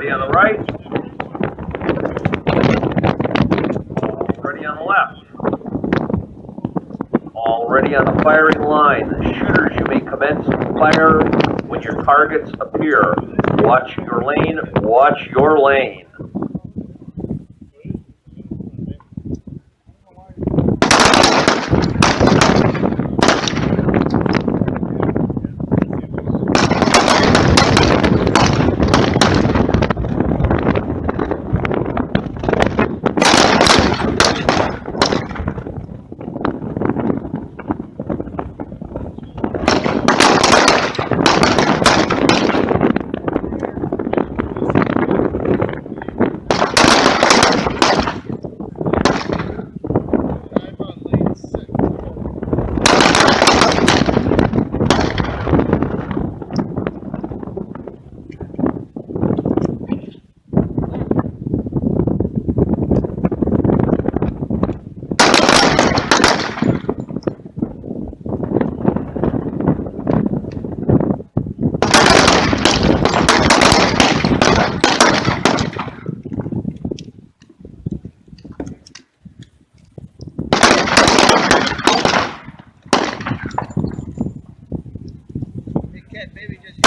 ready on the right. All ready on the left. All ready on the firing line. Shooters, you may commence fire when your targets appear. Watch your lane. Watch your lane. Maybe just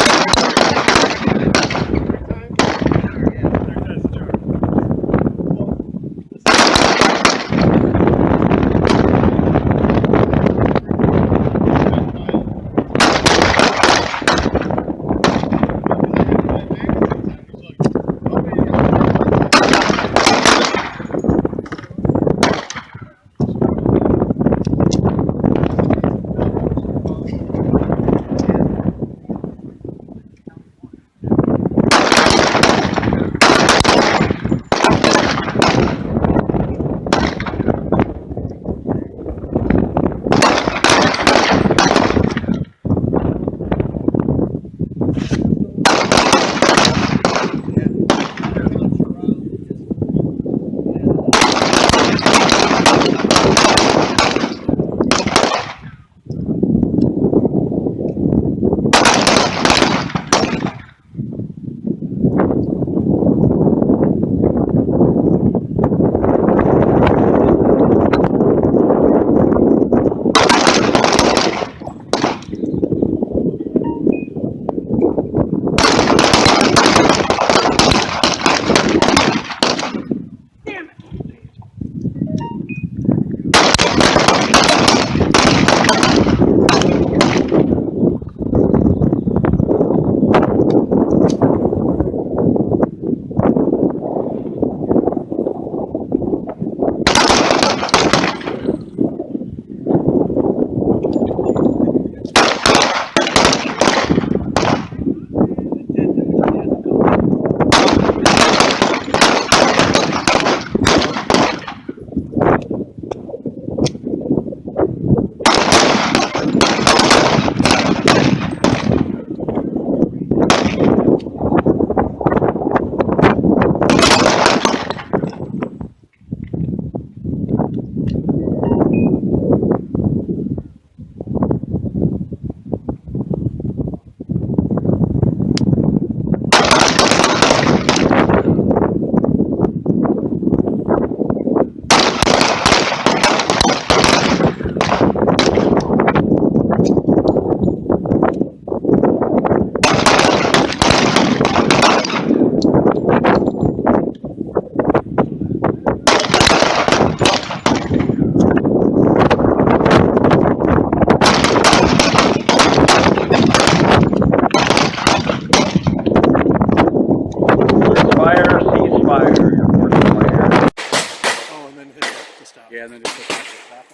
Yeah, and then just hit the stop.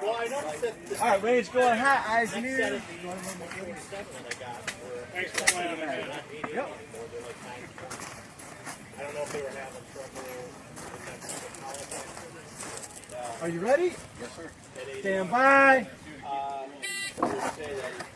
Well, I noticed that. All right, Wade's going hot, eyes and ears. Thanks for playing that. Yep. I don't know if they were having trouble. Are you ready? Yes, sir. Stand by. Say that